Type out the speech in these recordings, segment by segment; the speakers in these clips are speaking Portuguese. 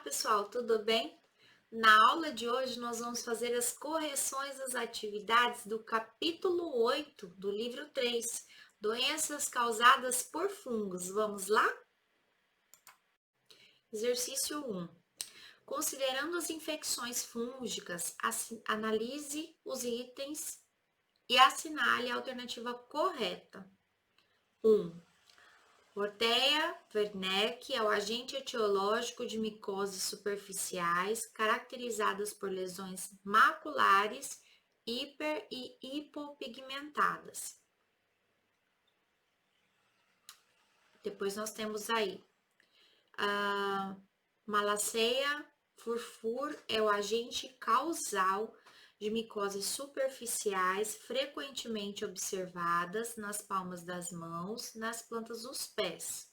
pessoal, tudo bem? Na aula de hoje nós vamos fazer as correções das atividades do capítulo 8 do livro 3, doenças causadas por fungos. Vamos lá? Exercício 1. Considerando as infecções fúngicas, analise os itens e assinale a alternativa correta. 1. Rhotea wernicke é o agente etiológico de micoses superficiais caracterizadas por lesões maculares hiper e hipopigmentadas. Depois nós temos aí a Malassezia furfur é o agente causal de micoses superficiais frequentemente observadas nas palmas das mãos, nas plantas dos pés.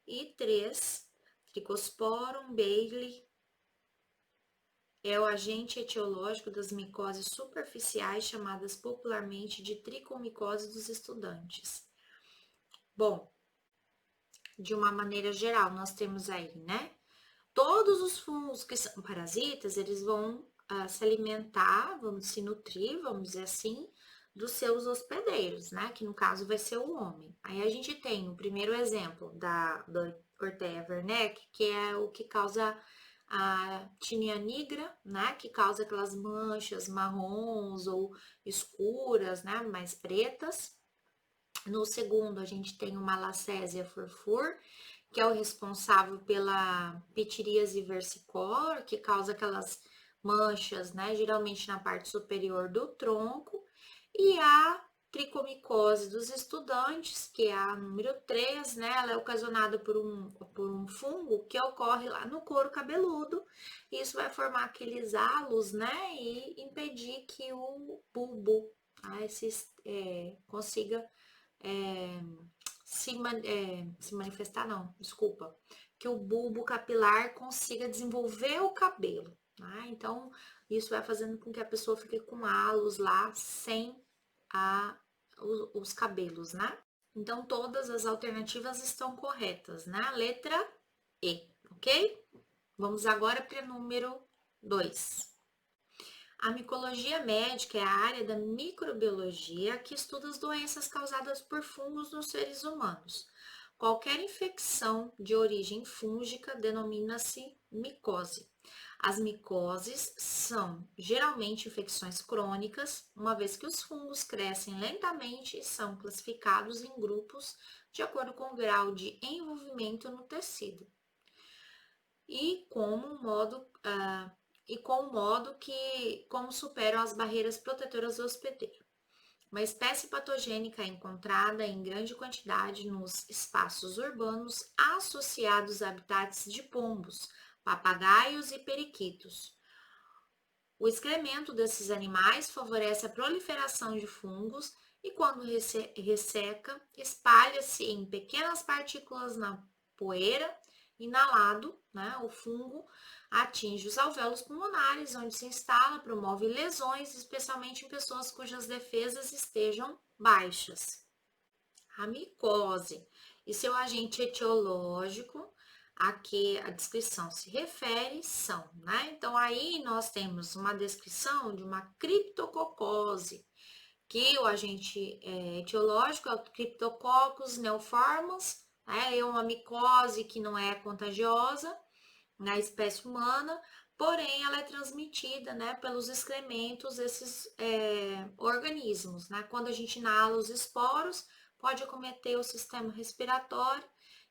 E 3, Trichosporum bailey é o agente etiológico das micoses superficiais, chamadas popularmente de tricomicose dos estudantes. Bom, de uma maneira geral, nós temos aí, né? Todos os fungos que são parasitas, eles vão se alimentar, vão se nutrir, vamos dizer assim, dos seus hospedeiros, né? Que no caso vai ser o homem. Aí a gente tem o primeiro exemplo da Rhotea wernicke, que é o que causa a tinea nigra, né? Que causa aquelas manchas marrons ou escuras, né? Mais pretas. No segundo, a gente tem o Malassezia furfur, que é o responsável pela pitiríase versicolor, que causa aquelas manchas, né, geralmente na parte superior do tronco, e a tricomicose dos estudantes, que é a número 3, né, ela é ocasionada por um fungo que ocorre lá no couro cabeludo, isso vai formar aqueles halos, né, e impedir que o bulbo consiga se manifestar, não, desculpa, que o bulbo capilar consiga desenvolver o cabelo, né? Então, isso vai fazendo com que a pessoa fique com halos lá sem os cabelos, né? Então, todas as alternativas estão corretas, né? Letra E, ok? Vamos agora para o número 2. A micologia médica é a área da microbiologia que estuda as doenças causadas por fungos nos seres humanos. Qualquer infecção de origem fúngica denomina-se micose. As micoses são geralmente infecções crônicas, uma vez que os fungos crescem lentamente e são classificados em grupos de acordo com o grau de envolvimento no tecido. E com o modo como superam as barreiras protetoras do hospedeiro. Uma espécie patogênica é encontrada em grande quantidade nos espaços urbanos associados a habitats de pombos, papagaios e periquitos. O excremento desses animais favorece a proliferação de fungos e, quando resseca, espalha-se em pequenas partículas na poeira. Inalado, né, o fungo atinge os alvéolos pulmonares, onde se instala, promove lesões, especialmente em pessoas cujas defesas estejam baixas. A micose e seu agente etiológico, a que a descrição se refere, são, né? Então, aí nós temos uma descrição de uma criptococose, que o agente etiológico é o Cryptococcus neoformans, é uma micose que não é contagiosa na espécie humana, porém ela é transmitida, né, pelos excrementos desses organismos, né? Quando a gente inala os esporos, pode acometer o sistema respiratório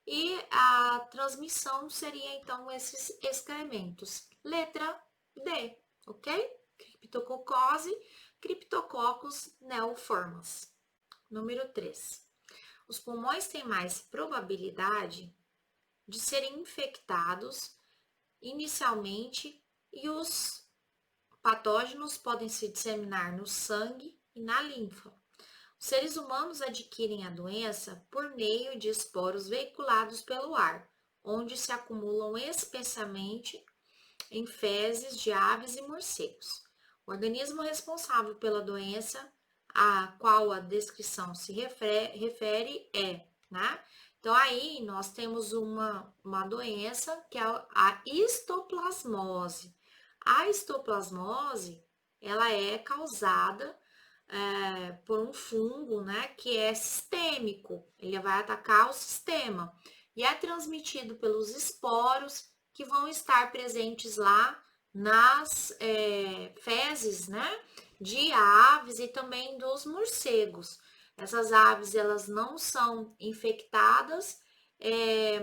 e a transmissão seria então esses excrementos. Letra D, ok? Criptococose, Cryptococcus neoformans. Número 3. Os pulmões têm mais probabilidade de serem infectados inicialmente e os patógenos podem se disseminar no sangue e na linfa. Os seres humanos adquirem a doença por meio de esporos veiculados pelo ar, onde se acumulam especialmente em fezes de aves e morcegos. O organismo responsável pela doença a qual a descrição se refere é, né? Então, aí nós temos uma doença que é a histoplasmose. A histoplasmose, ela é causada por um fungo, né, que é sistêmico. Ele vai atacar o sistema e é transmitido pelos esporos que vão estar presentes lá nas fezes, né, de aves e também dos morcegos. Essas aves, elas não são infectadas,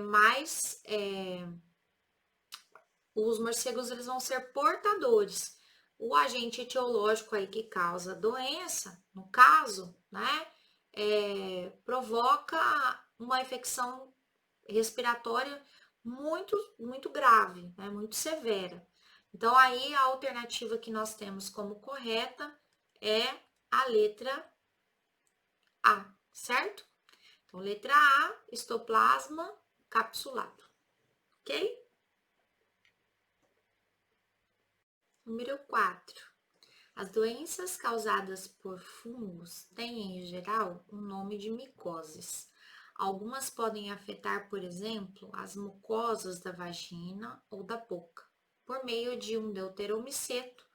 mas os morcegos, eles vão ser portadores. O agente etiológico aí que causa a doença, no caso, né, provoca uma infecção respiratória muito grave, né, muito severa. Então, aí a alternativa que nós temos como correta é a letra A, certo? Então, letra A, histoplasma capsulado, ok? Número 4. As doenças causadas por fungos têm, em geral, o nome de micoses. Algumas podem afetar, por exemplo, as mucosas da vagina ou da boca, por meio de um deuteromiceto,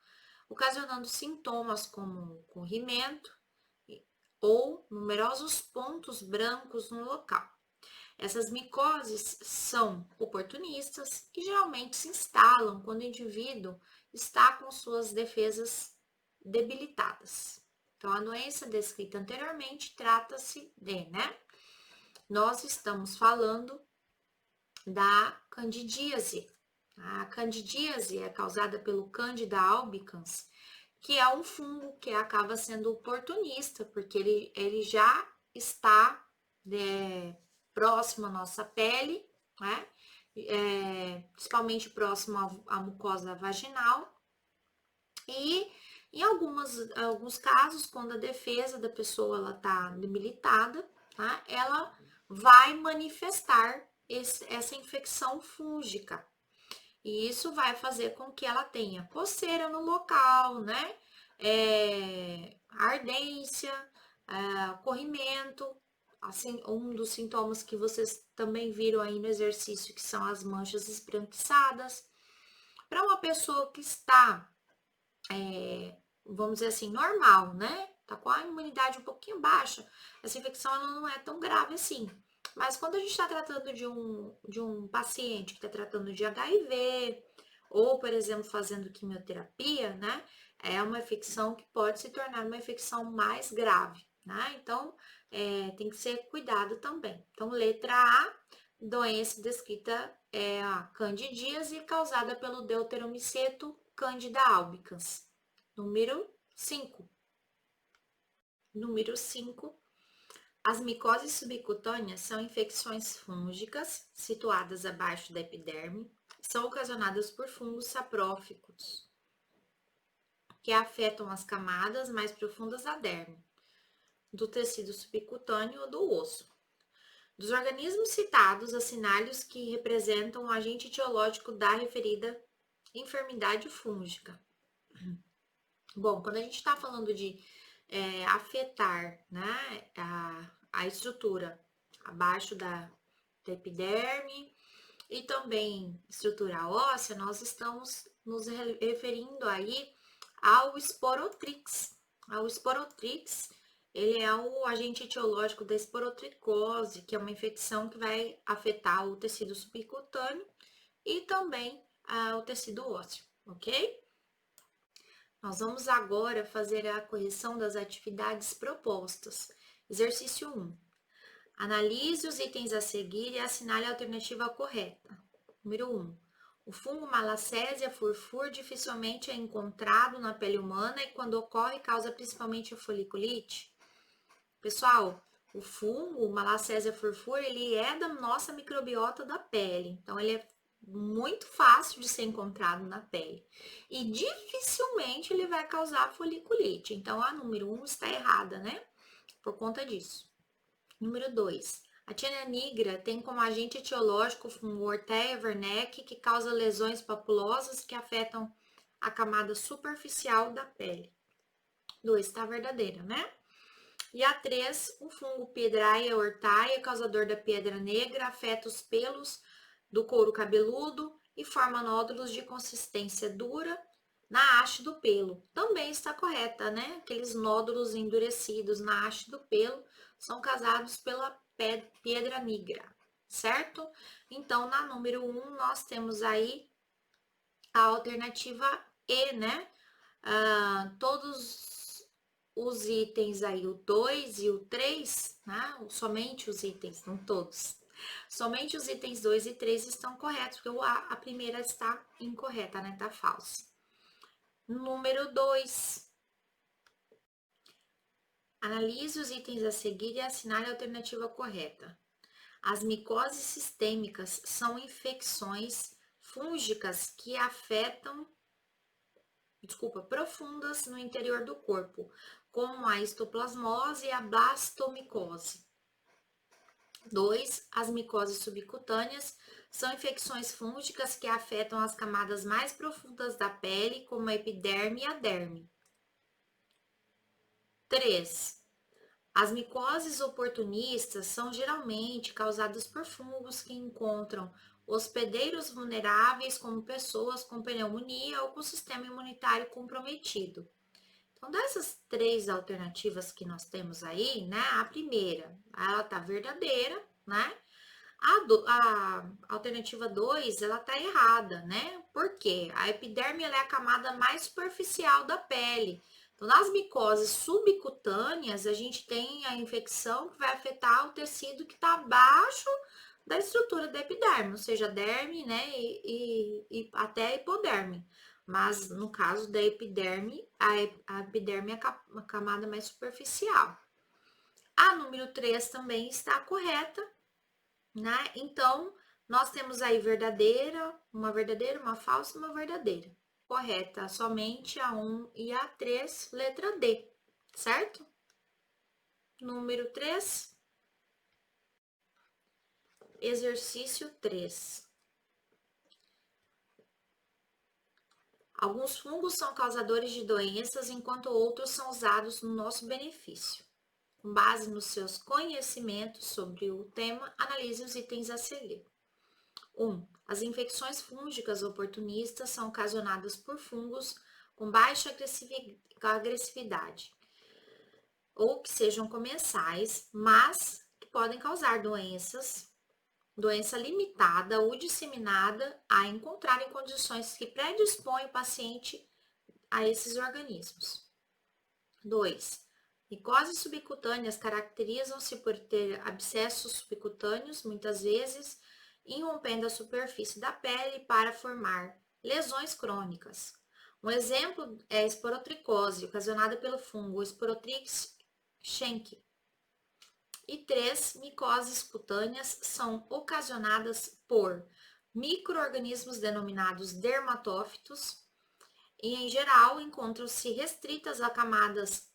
ocasionando sintomas como corrimento ou numerosos pontos brancos no local. Essas micoses são oportunistas e geralmente se instalam quando o indivíduo está com suas defesas debilitadas. Então, a doença descrita anteriormente trata-se de, né? Nós estamos falando da candidíase. A candidíase é causada pelo Candida albicans, que é um fungo que acaba sendo oportunista, porque ele já está próximo à nossa pele, né? Principalmente próximo à mucosa vaginal. E em alguns casos, quando a defesa da pessoa ela está debilitada, tá? Ela vai manifestar essa infecção fúngica. E isso vai fazer com que ela tenha coceira no local, né? Ardência, corrimento, assim, um dos sintomas que vocês também viram aí no exercício, que são as manchas esbranquiçadas. Para uma pessoa que está, vamos dizer assim, normal, né? Tá com a imunidade um pouquinho baixa, essa infecção ela não é tão grave assim. Mas quando a gente está tratando de um paciente que está tratando de HIV, ou, por exemplo, fazendo quimioterapia, né? É uma infecção que pode se tornar uma infecção mais grave, né? Então, tem que ser cuidado também. Então, letra A, doença descrita é a candidíase causada pelo deuteromiceto Candida albicans. Número 5. Número 5. As micoses subcutâneas são infecções fúngicas situadas abaixo da epiderme, são ocasionadas por fungos sapróficos, que afetam as camadas mais profundas da derme, do tecido subcutâneo ou do osso. Dos organismos citados, assinale-os que representam o agente etiológico da referida enfermidade fúngica. Bom, quando a gente está falando de afetar, né, a estrutura abaixo da epiderme e também estrutura óssea, nós estamos nos referindo aí ao esporotrix. O esporotrix, ele é o agente etiológico da esporotricose, que é uma infecção que vai afetar o tecido subcutâneo e também o tecido ósseo, ok? Nós vamos agora fazer a correção das atividades propostas. Exercício 1. Analise os itens a seguir e assinale a alternativa correta. Número 1. O fungo Malassezia furfur dificilmente é encontrado na pele humana e quando ocorre causa principalmente a foliculite. Pessoal, o fungo Malassezia furfur, ele é da nossa microbiota da pele. Então, ele é muito fácil de ser encontrado na pele. E dificilmente ele vai causar foliculite. Então, a número 1 está errada, né? Por conta disso. Número 2. A Tênia nigra tem como agente etiológico o fungo Orteia wernicke, que causa lesões papulosas que afetam a camada superficial da pele. 2. Está verdadeira, né? E a 3, o fungo Piedraia hortaia, causador da pedra negra, afeta os pelos do couro cabeludo e forma nódulos de consistência dura na haste do pelo. Também está correta, né? Aqueles nódulos endurecidos na haste do pelo são causados pela pedra negra, certo? Então, na número 1, nós temos aí a alternativa E, né? Todos os itens aí, o 2 e o 3, né? Somente os itens, não todos. Somente os itens 2 e 3 estão corretos, porque a primeira está incorreta, né? Tá falsa. Número 2. Analise os itens a seguir e assinale a alternativa correta. As micoses sistêmicas são infecções fúngicas que afetam profundas no interior do corpo, como a histoplasmose e a blastomicose. 2. As micoses subcutâneas são infecções fúngicas que afetam as camadas mais profundas da pele, como a epiderme e a derme. 3. As micoses oportunistas são geralmente causadas por fungos que encontram hospedeiros vulneráveis, como pessoas com pneumonia ou com sistema imunitário comprometido. Então, dessas 3 alternativas que nós temos aí, né? A primeira, ela tá verdadeira, né? A alternativa 2, ela tá errada, né? Por quê? A epiderme ela é a camada mais superficial da pele. Então, nas micoses subcutâneas, a gente tem a infecção que vai afetar o tecido que está abaixo da estrutura da epiderme, ou seja, a derme, né, e até a hipoderme. Mas no caso da epiderme, a epiderme é a camada mais superficial. A número 3 também está correta, né? Então, nós temos aí uma falsa e uma verdadeira. Correta, somente a 1 e a 3, letra D, certo? Número 3. Exercício 3. Alguns fungos são causadores de doenças, enquanto outros são usados no nosso benefício. Com base nos seus conhecimentos sobre o tema, analise os itens a seguir. 1. As infecções fúngicas oportunistas são ocasionadas por fungos com baixa agressividade, ou que sejam comensais, mas que podem causar doença limitada ou disseminada a encontrar em condições que predispõem o paciente a esses organismos. 2. Micoses subcutâneas caracterizam-se por ter abscessos subcutâneos, muitas vezes irrompendo a superfície da pele para formar lesões crônicas. Um exemplo é a esporotricose, ocasionada pelo fungo Sporotrix schenck. E 3. Micoses cutâneas são ocasionadas por micro-organismos denominados dermatófitos e, em geral, encontram-se restritas a camadas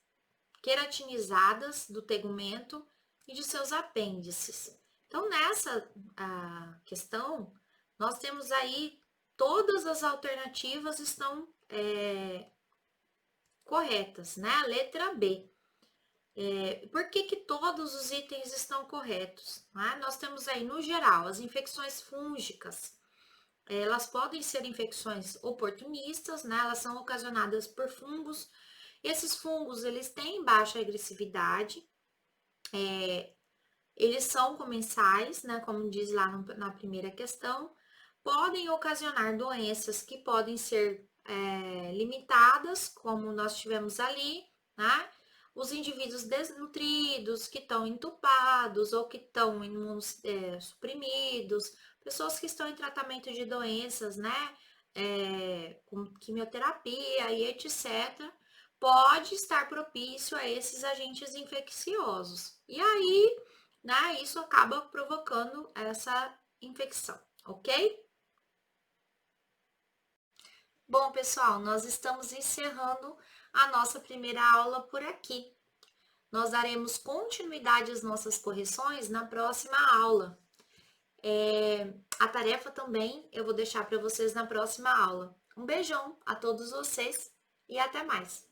queratinizadas do tegumento e de seus apêndices. Então, nessa questão, nós temos aí todas as alternativas estão corretas, né? Letra B. Por que todos os itens estão corretos? Né? Nós temos aí, no geral, as infecções fúngicas. Elas podem ser infecções oportunistas, né? Elas são ocasionadas por fungos. Esses fungos, eles têm baixa agressividade, eles são comensais, né? Como diz lá na primeira questão, podem ocasionar doenças que podem ser limitadas, como nós tivemos ali, né? Os indivíduos desnutridos, que estão entupados ou que estão suprimidos, pessoas que estão em tratamento de doenças, né? Com quimioterapia e etc., pode estar propício a esses agentes infecciosos. E aí, né, isso acaba provocando essa infecção, ok? Bom, pessoal, nós estamos encerrando a nossa primeira aula por aqui. Nós daremos continuidade às nossas correções na próxima aula. A tarefa também eu vou deixar para vocês na próxima aula. Um beijão a todos vocês e até mais!